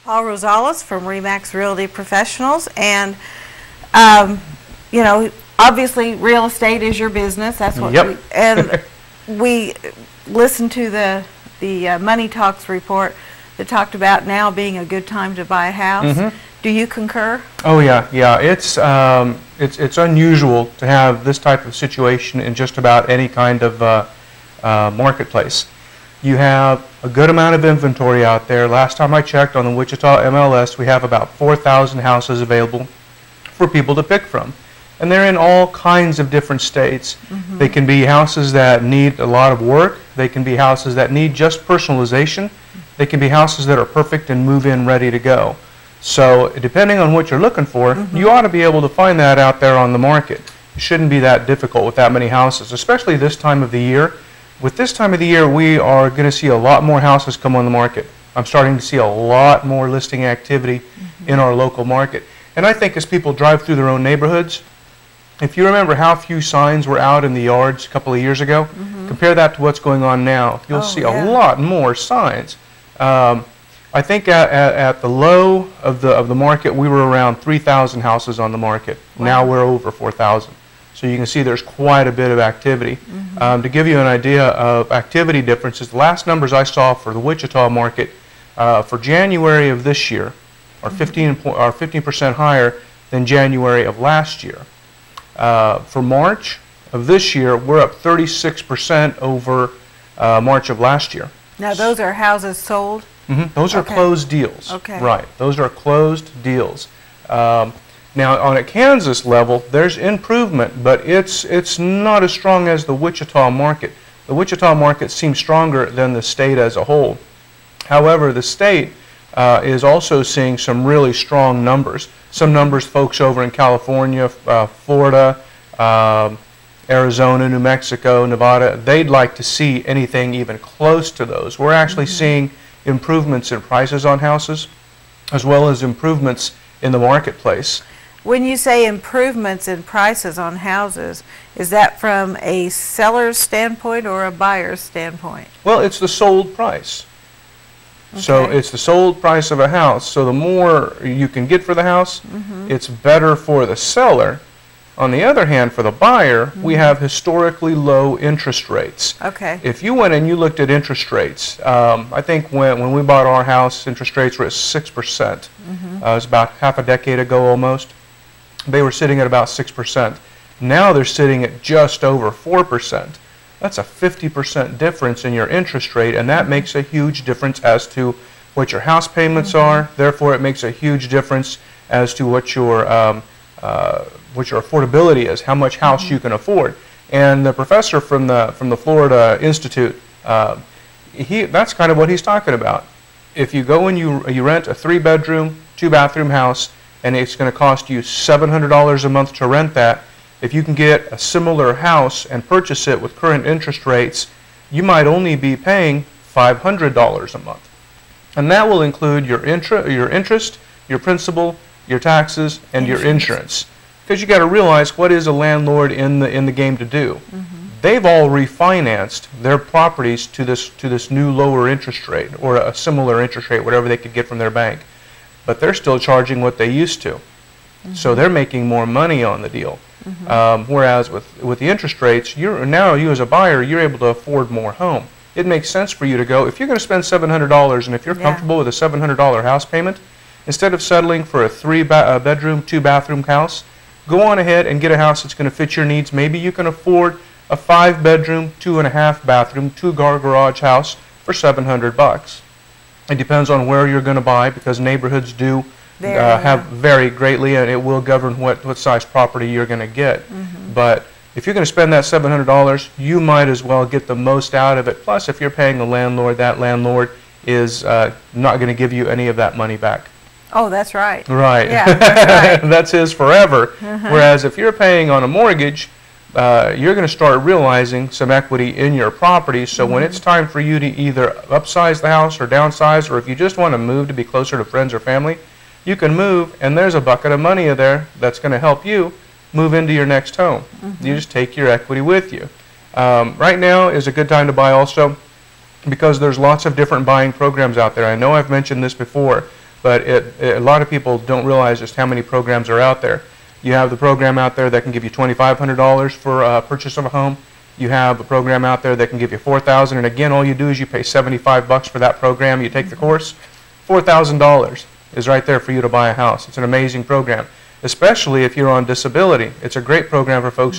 Paul Rosales from Remax Realty Professionals, and you know, obviously real estate is your business. That's what. Yep. And we listened to the Money Talks report that talked about now being a good time to buy a house. Mm-hmm. Do you concur? Oh yeah, yeah. It's unusual to have this type of situation in just about any kind of marketplace. You have a good amount of inventory out there. Last time I checked on the Wichita MLS, we have about 4,000 houses available for people to pick from. And they're in all kinds of different states. Mm-hmm. They can be houses that need a lot of work. They can be houses that need just personalization. They can be houses that are perfect and move-in ready to go. So depending on what you're looking for, Mm-hmm. you ought to be able to find that out there on the market. It shouldn't be that difficult with that many houses, especially this time of the year. With this time of the year, we are going to see a lot more houses come on the market. I'm starting to see a lot more listing activity in our local market. And I think as people drive through their own neighborhoods, if you remember how few signs were out in the yards a couple of years ago, compare that to what's going on now. You'll see a lot more signs. I think at the low of the market, we were around 3,000 houses on the market. Wow. Now we're over 4,000. So you can see there's quite a bit of activity. To give you an idea of activity differences, the last numbers I saw for the Wichita market for January of this year are 15% higher than January of last year. For March of this year, we're up 36% over March of last year. Now those are houses sold? Those are closed deals. Okay. Right. Those are closed deals. Now, on a Kansas level, there's improvement, but it's not as strong as the Wichita market. The Wichita market seems stronger than the state as a whole. However, the state is also seeing some really strong numbers. Some numbers folks over in California, Florida, Arizona, New Mexico, Nevada, they'd like to see anything even close to those. We're actually seeing improvements in prices on houses, as well as improvements in the marketplace. When you say improvements in prices on houses, is that from a seller's standpoint or a buyer's standpoint? Well, it's the sold price. So Okay. it's the sold price of a house. So the more you can get for the house, it's better for the seller. On the other hand, for the buyer, we have historically low interest rates. Okay. If you went and you looked at interest rates, I think when we bought our house, interest rates were at 6%. It was about half a decade ago almost. They were sitting at about 6%. Now they're sitting at just over 4%. That's a 50% difference in your interest rate, and that makes a huge difference as to what your house payments are. Therefore, it makes a huge difference as to what your affordability is, how much house you can afford. And the professor from the Florida Institute, that's kind of what he's talking about. If you go and you rent a 3-bedroom, 2-bathroom house, and it's going to cost you $700 a month to rent that, if you can get a similar house and purchase it with current interest rates, you might only be paying $500 a month. And that will include your interest, your principal, your taxes, and your insurance. Because you got to realize, what is a landlord in the game to do? They've all refinanced their properties to this new lower interest rate, or a similar interest rate, whatever they could get from their bank. But they're still charging what they used to. So they're making more money on the deal. Whereas with the interest rates, now you as a buyer, you're able to afford more home. It makes sense for you to go, if you're going to spend $700, and if you're comfortable with a $700 house payment, instead of settling for a 3-bedroom, 2-bathroom house, go on ahead and get a house that's going to fit your needs. Maybe you can afford a 5-bedroom, 2.5-bathroom, 2-car garage house for $700. It depends on where you're going to buy, because neighborhoods do vary greatly, and it will govern what size property you're going to get. But if you're going to spend that $700, you might as well get the most out of it. Plus, if you're paying a landlord, that landlord is not going to give you any of that money back. Oh, that's right. Right. Yeah, that's right. That's his forever. Whereas if you're paying on a mortgage, you're going to start realizing some equity in your property. So when it's time for you to either upsize the house or downsize, or if you just want to move to be closer to friends or family, you can move, and there's a bucket of money there that's going to help you move into your next home. You just take your equity with you. Right now is a good time to buy also, because there's lots of different buying programs out there. I know I've mentioned this before, but a lot of people don't realize just how many programs are out there. You have the program out there that can give you $2,500 for purchase of a home. You have a program out there that can give you $4,000, and again, all you do is you pay $75 for that program. You take the course, $4,000 is right there for you to buy a house. It's an amazing program, especially if you're on disability. It's a great program for folks